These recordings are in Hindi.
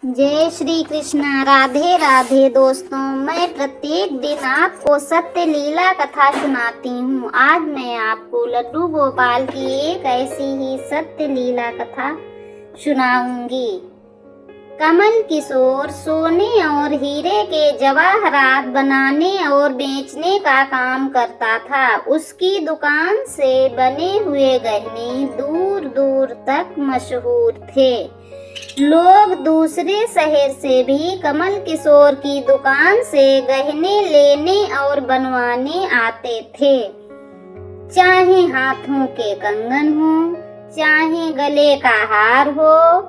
जय श्री कृष्णा। राधे राधे दोस्तों, मैं प्रत्येक दिन आपको सत्य लीला कथा सुनाती हूँ। आज मैं आपको लड्डू गोपाल की एक ऐसी ही सत्य लीला कथा सुनाऊंगी। कमल किशोर सोने और हीरे के जवाहरात बनाने और बेचने का काम करता था। उसकी दुकान से बने हुए गहने दूर दूर तक मशहूर थे। लोग दूसरे शहर से भी कमल किशोर की दुकान से गहने लेने और बनवाने आते थे। चाहे हाथों के कंगन हो, चाहे गले का हार हो,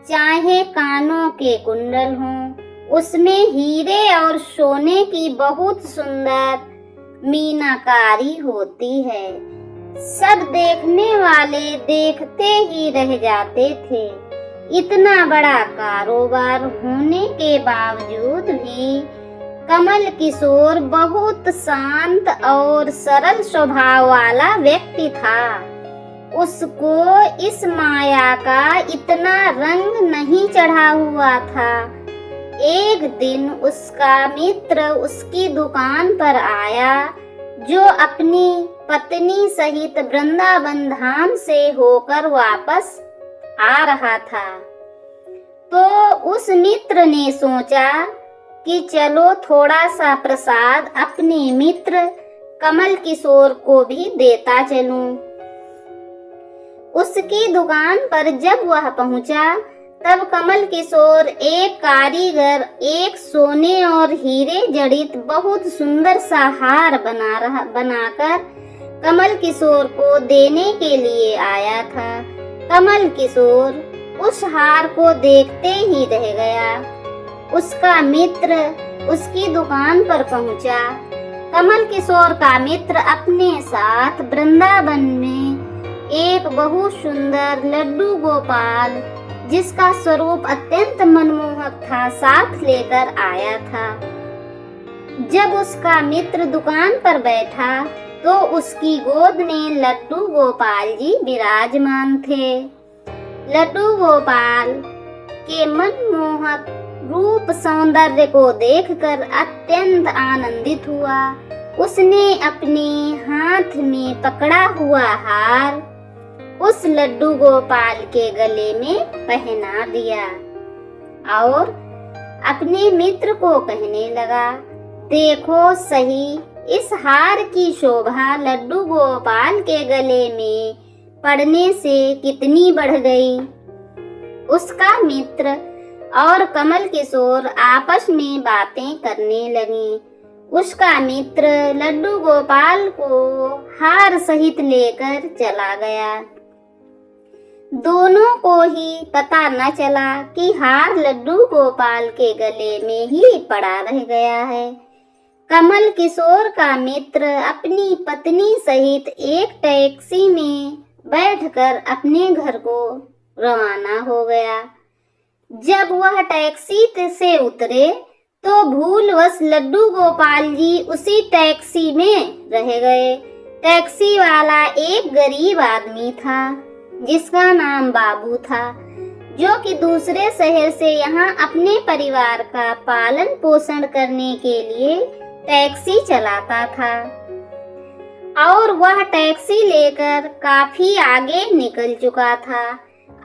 चाहे कानों के कुंडल हो, उसमें हीरे और सोने की बहुत सुंदर मीनाकारी होती है। सब देखने वाले देखते ही रह जाते थे। इतना बड़ा कारोबार होने के बावजूद भी कमल किशोर बहुत शांत और सरल स्वभाव वाला व्यक्ति था। उसको इस माया का इतना रंग नहीं चढ़ा हुआ था। एक दिन उसका मित्र उसकी दुकान पर आया, जो अपनी पत्नी सहित वृंदावन धाम से होकर वापस आ रहा था। तो उस मित्र ने सोचा कि चलो थोड़ा सा प्रसाद अपने मित्र कमल किशोर को भी देता चलूं। उसकी दुकान पर जब वह पहुंचा, तब कमल किशोर एक कारीगर एक सोने और हीरे जड़ित बहुत सुंदर सा हार बनाकर कमल किशोर को देने के लिए आया था। कमल किशोर उस हार को देखते ही रह गया। उसका मित्र उसकी दुकान पर पहुंचा। कमल किशोर का मित्र अपने साथ वृंदावन में एक बहुत सुंदर लड्डू गोपाल, जिसका स्वरूप अत्यंत मनमोहक था, साथ लेकर आया था। जब उसका मित्र दुकान पर बैठा तो उसकी गोद में लड्डू गोपाल जी विराजमान थे। लड्डू गोपाल के मनमोहक रूप सौंदर्य को देखकर अत्यंत आनंदित हुआ। उसने अपने हाथ में पकड़ा हुआ हार उस लड्डू गोपाल के गले में पहना दिया और अपने मित्र को कहने लगा, देखो सही, इस हार की शोभा लड्डू गोपाल के गले में पड़ने से कितनी बढ़ गई। उसका मित्र और कमल किशोर आपस में बातें करने लगे। उसका मित्र लड्डू गोपाल को हार सहित लेकर चला गया। दोनों को ही पता न चला कि हार लड्डू गोपाल के गले में ही पड़ा रह गया है। कमल किशोर का मित्र अपनी पत्नी सहित एक टैक्सी में बैठकर अपने घर को रवाना हो गया। जब वह टैक्सी से उतरे तो भूलवश लड्डू गोपाल जी उसी टैक्सी में रह गए। टैक्सी वाला एक गरीब आदमी था, जिसका नाम बाबू था, जो कि दूसरे शहर से यहाँ अपने परिवार का पालन पोषण करने के लिए टैक्सी चलाता था और वह टैक्सी लेकर काफी आगे निकल चुका था।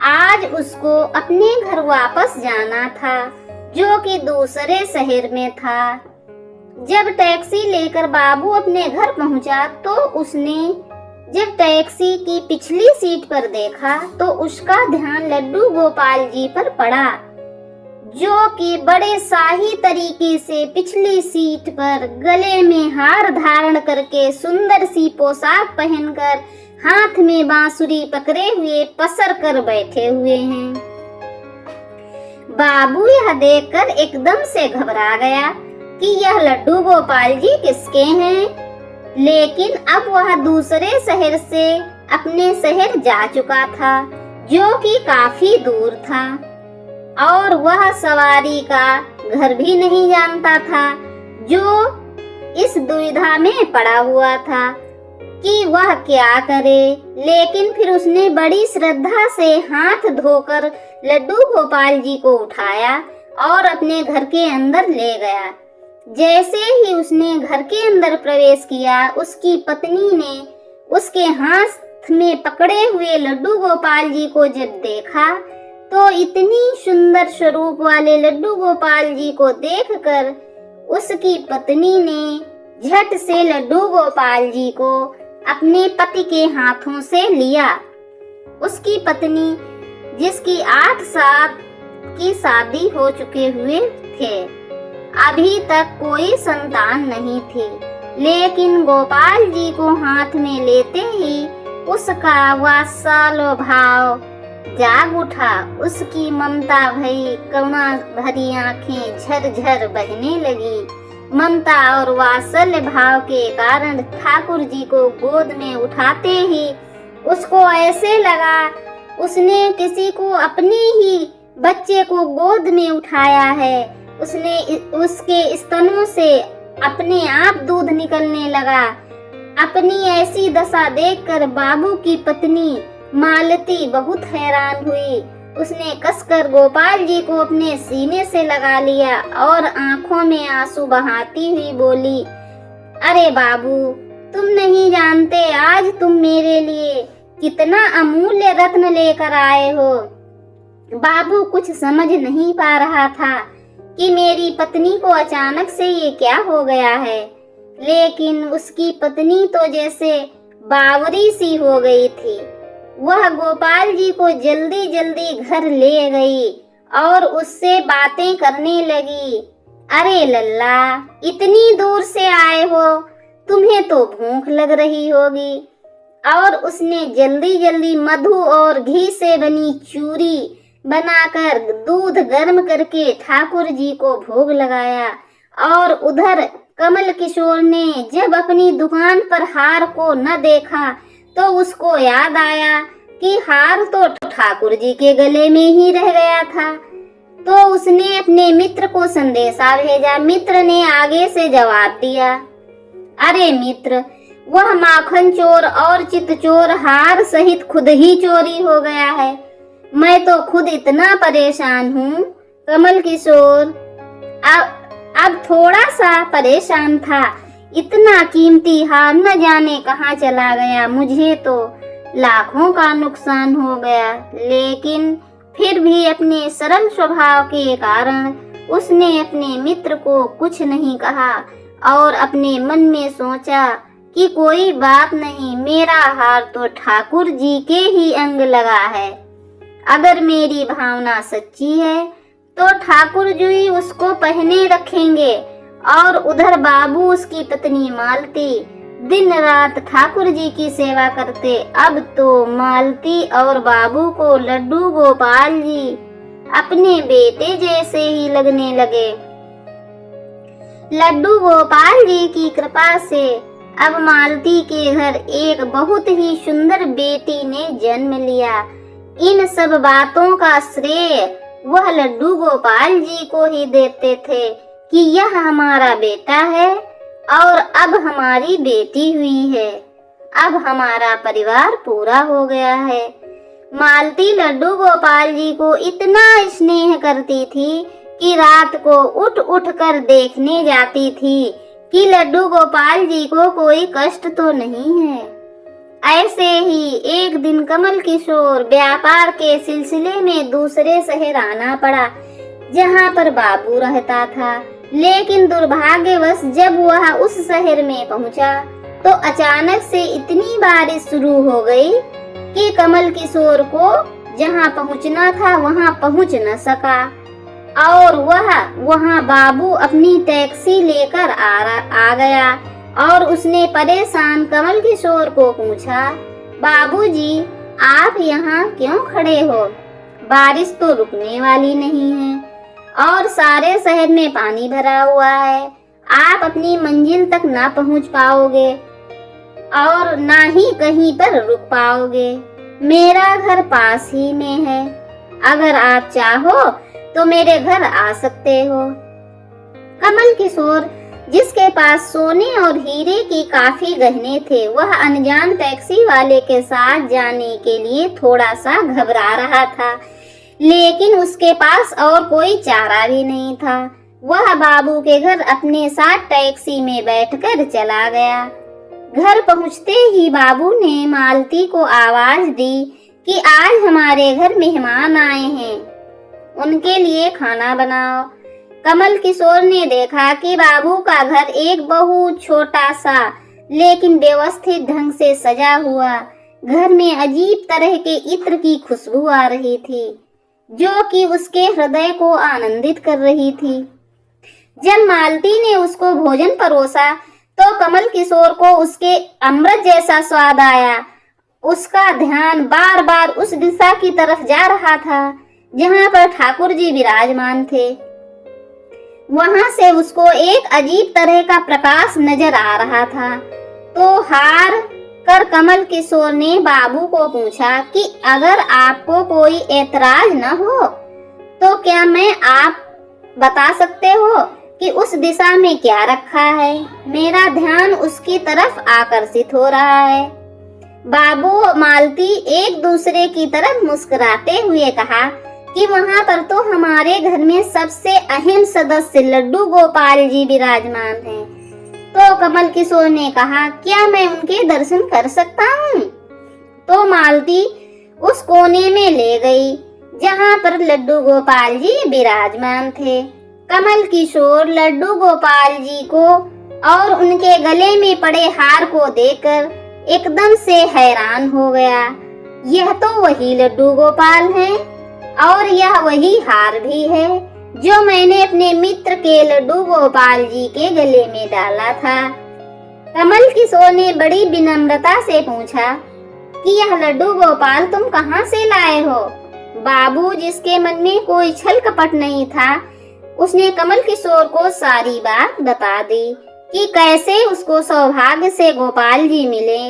आज उसको अपने घर वापस जाना था, जो कि दूसरे शहर में था। जब टैक्सी लेकर बाबू अपने घर पहुंचा तो उसने जब टैक्सी की पिछली सीट पर देखा तो उसका ध्यान लड्डू गोपाल जी पर पड़ा, जो कि बड़े शाही तरीके से पिछली सीट पर गले में हार धारण करके सुंदर सी पोशाक पहनकर हाथ में बांसुरी पकड़े हुए पसर कर बैठे हुए हैं। बाबू यह देखकर एकदम से घबरा गया कि यह लड्डू गोपाल जी किसके हैं। लेकिन अब वह दूसरे शहर से अपने शहर जा चुका था, जो कि काफी दूर था, और वह सवारी का घर भी नहीं जानता था। जो इस दुविधा में पड़ा हुआ था कि वह क्या करे। लेकिन फिर उसने बड़ी श्रद्धा से हाथ धोकर लड्डू गोपाल जी को उठाया और अपने घर के अंदर ले गया। जैसे ही उसने घर के अंदर प्रवेश किया, उसकी पत्नी ने उसके हाथ में पकड़े हुए लड्डू गोपाल जी को जब देखा तो इतनी सुंदर स्वरूप वाले लड्डू गोपाल जी को देखकर उसकी पत्नी ने झट से लड्डू गोपाल जी को अपने पति के हाथों से लिया। उसकी पत्नी, जिसकी 8 साल की शादी हो चुके हुए थे, अभी तक कोई संतान नहीं थी, लेकिन गोपाल जी को हाथ में लेते ही उसका वात्सल्य भाव जाग उठा। उसकी ममता भई करुणा भरी आंखें झरझर बहने लगी। ममता और वात्सल्य भाव के कारण ठाकुर जी को गोद में उठाते ही उसको ऐसे लगा उसने किसी को अपने ही बच्चे को गोद में उठाया है। उसने उसके स्तनों से अपने आप दूध निकलने लगा। अपनी ऐसी दशा देखकर बाबू की पत्नी मालती बहुत हैरान हुई। उसने कसकर गोपाल जी को अपने सीने से लगा लिया और आंखों में आंसू बहाती हुई बोली, अरे बाबू, तुम नहीं जानते आज तुम मेरे लिए कितना अमूल्य रत्न लेकर आए हो। बाबू कुछ समझ नहीं पा रहा था कि मेरी पत्नी को अचानक से ये क्या हो गया है, लेकिन उसकी पत्नी तो जैसे बावरी सी हो गई थी। वह गोपाल जी को जल्दी जल्दी घर ले गई और उससे बातें करने लगी। अरे लल्ला, इतनी दूर से आए हो, तुम्हें तो भूख लग रही होगी। और उसने जल्दी जल्दी मधु और घी से बनी चूरी बनाकर दूध गर्म करके ठाकुर जी को भोग लगाया। और उधर कमल किशोर ने जब अपनी दुकान पर हार को न देखा तो उसको याद आया कि हार तो ठाकुर जी के गले में ही रह गया था। तो उसने अपने मित्र को संदेशा भेजा। मित्र ने आगे से जवाब दिया, अरे मित्र, वह माखन चोर और चित चोर हार सहित खुद ही चोरी हो गया है। मैं तो खुद इतना परेशान हूँ। कमल किशोर अब थोड़ा सा परेशान था। इतना कीमती हार न जाने कहाँ चला गया। मुझे तो लाखों का नुकसान हो गया, लेकिन फिर भी अपने सरल स्वभाव के कारण उसने अपने मित्र को कुछ नहीं कहा और अपने मन में सोचा कि कोई बात नहीं, मेरा हार तो ठाकुर जी के ही अंग लगा है। अगर मेरी भावना सच्ची है तो ठाकुर जी उसको पहने रखेंगे। और उधर बाबू, उसकी पत्नी मालती दिन रात ठाकुर जी की सेवा करते। अब तो मालती और बाबू को लड्डू गोपाल जी अपने बेटे जैसे ही लगने लगे। लड्डू गोपाल जी की कृपा से अब मालती के घर एक बहुत ही सुंदर बेटी ने जन्म लिया। इन सब बातों का श्रेय वह लड्डू गोपाल जी को ही देते थे कि यह हमारा बेटा है और अब हमारी बेटी हुई है। अब हमारा परिवार पूरा हो गया है। मालती लड्डू गोपाल जी को इतना स्नेह करती थी कि रात को उठ उठ कर देखने जाती थी कि लड्डू गोपाल जी को कोई कष्ट तो नहीं है। ऐसे ही एक दिन कमल किशोर व्यापार के सिलसिले में दूसरे शहर आना पड़ा जहाँ पर बाबू रहता था। लेकिन दुर्भाग्यवश जब वह उस शहर में पहुंचा तो अचानक से इतनी बारिश शुरू हो गई कि कमल किशोर को जहाँ पहुंचना था वहाँ पहुंच न सका। और वह वहाँ बाबू अपनी टैक्सी लेकर आ गया और उसने परेशान कमल किशोर को पूछा, बाबूजी, आप यहाँ क्यों खड़े हो? बारिश तो रुकने वाली नहीं है और सारे शहर में पानी भरा हुआ है। आप अपनी मंजिल तक ना पहुँच पाओगे और ना ही कहीं पर रुक पाओगे। मेरा घर पास ही में है। अगर आप चाहो तो मेरे घर आ सकते हो। कमल किशोर, जिसके पास सोने और हीरे की काफी गहने थे, वह अनजान टैक्सी वाले के साथ जाने के लिए थोड़ा सा घबरा रहा था। लेकिन उसके पास और कोई चारा भी नहीं था। वह बाबू के घर अपने साथ टैक्सी में बैठकर चला गया। घर पहुंचते ही बाबू ने मालती को आवाज दी कि आज हमारे घर मेहमान आए हैं, उनके लिए खाना बनाओ। कमल किशोर ने देखा कि बाबू का घर एक बहुत छोटा सा लेकिन व्यवस्थित ढंग से सजा हुआ। घर में अजीब तरह के इत्र की खुशबू आ रही थी जो कि उसके हृदय को आनंदित कर रही थी। जब मालती ने उसको भोजन परोसा तो कमल किशोर को उसके अमृत जैसा स्वाद आया। उसका ध्यान बार बार उस दिशा की तरफ जा रहा था जहां पर ठाकुर जी विराजमान थे। वहां से उसको एक अजीब तरह का प्रकाश नजर आ रहा था। तो हार कर कमल किशोर ने बाबू को पूछा कि अगर आपको कोई ऐतराज न हो तो क्या मैं आप बता सकते हो कि उस दिशा में क्या रखा है? मेरा ध्यान उसकी तरफ आकर्षित हो रहा है। बाबू मालती एक दूसरे की तरफ मुस्कुराते हुए कहा कि वहां पर तो हमारे घर में सबसे अहम सदस्य लड्डू गोपाल जी विराजमान हैं। तो कमल किशोर ने कहा, क्या मैं उनके दर्शन कर सकता हूँ? तो मालती उस कोने में ले गई जहाँ पर लड्डू गोपाल जी विराजमान थे। कमल किशोर लड्डू गोपाल जी को और उनके गले में पड़े हार को देखकर एकदम से हैरान हो गया। यह तो वही लड्डू गोपाल हैं और यह वही हार भी है जो मैंने अपने मित्र के लड्डू गोपाल जी के गले में डाला था। कमल किशोर ने बड़ी विनम्रता से पूछा कि यह लड्डू गोपाल तुम कहाँ से लाए हो? बाबू, जिसके मन में कोई छल कपट नहीं था, उसने कमल किशोर को सारी बात बता दी कि कैसे उसको सौभाग्य से गोपाल जी मिले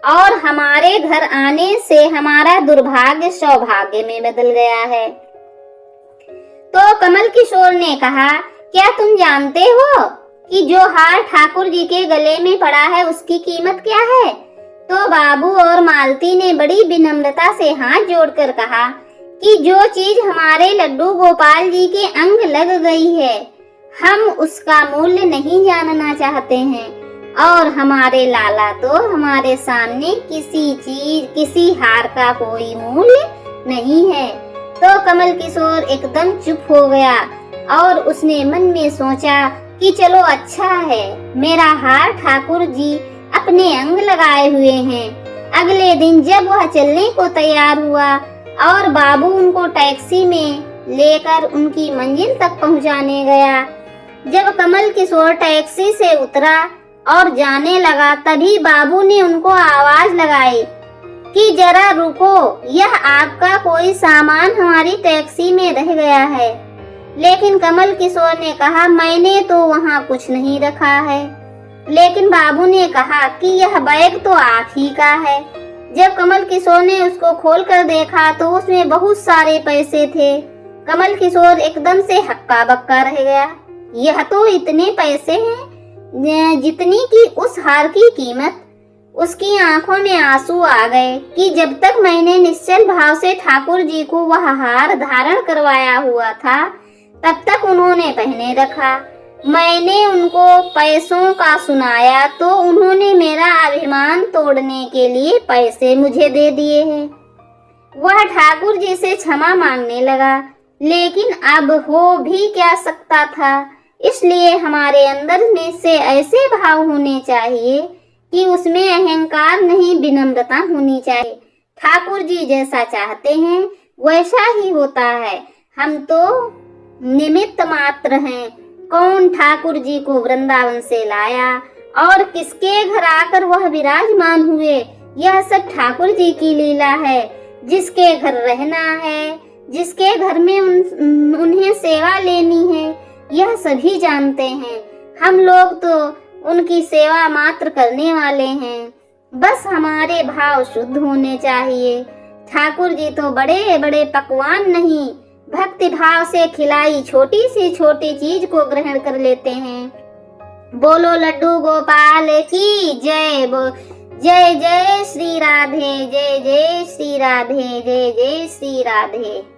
और हमारे घर आने से हमारा दुर्भाग्य सौभाग्य में बदल गया है। तो कमल किशोर ने कहा, क्या तुम जानते हो कि जो हार ठाकुर जी के गले में पड़ा है उसकी कीमत क्या है? तो बाबू और मालती ने बड़ी विनम्रता से हाथ जोड़कर कहा कि जो चीज हमारे लड्डू गोपाल जी के अंग लग गई है हम उसका मूल्य नहीं जानना चाहते हैं और हमारे लाला तो हमारे सामने किसी हार का कोई मूल्य नहीं है। तो कमल किशोर एकदम चुप हो गया और उसने मन में सोचा कि चलो अच्छा है, मेरा हार ठाकुर जी अपने अंग लगाए हुए हैं। अगले दिन जब वह चलने को तैयार हुआ और बाबू उनको टैक्सी में लेकर उनकी मंजिल तक पहुंचाने गया, जब कमल किशोर टैक्सी से उतरा और जाने लगा तभी बाबू ने उनको आवाज लगाई कि जरा रुको, यह आपका कोई सामान हमारी टैक्सी में रह गया है। लेकिन कमल किशोर ने कहा, मैंने तो वहाँ कुछ नहीं रखा है। लेकिन बाबू ने कहा कि यह बैग तो आप ही का है। जब कमल किशोर ने उसको खोलकर देखा तो उसमें बहुत सारे पैसे थे। कमल किशोर एकदम से हक्का बक्का रह गया। यह तो इतने पैसे हैं जितनी की उस हार की कीमत। उसकी आंखों में आंसू आ गए कि जब तक मैंने निश्चल भाव से ठाकुर जी को वह हार धारण करवाया हुआ था तब तक उन्होंने पहने रखा। मैंने उनको पैसों का सुनाया तो उन्होंने मेरा अभिमान तोड़ने के लिए पैसे मुझे दे दिए हैं। वह ठाकुर जी से क्षमा मांगने लगा, लेकिन अब हो भी क्या सकता था। इसलिए हमारे अंदर में से ऐसे भाव होने चाहिए कि उसमें अहंकार नहीं, विनम्रता होनी चाहिए। ठाकुर जी जैसा चाहते हैं वैसा ही होता है। हम तो निमित्त मात्र हैं। कौन ठाकुर जी को वृंदावन से लाया और किसके घर आकर वह विराजमान हुए, यह सब ठाकुर जी की लीला है। जिसके घर रहना है, जिसके घर में उन्हें सेवा लेनी है, यह सभी जानते हैं। हम लोग तो उनकी सेवा मात्र करने वाले हैं। बस हमारे भाव शुद्ध होने चाहिए। ठाकुर जी तो बड़े बड़े पकवान नहीं, भक्ति भाव से खिलाई छोटी सी छोटी चीज को ग्रहण कर लेते हैं। बोलो लड्डू गोपाल की जय। जय जय श्री राधे, जय जय श्री राधे, जय जय श्री राधे।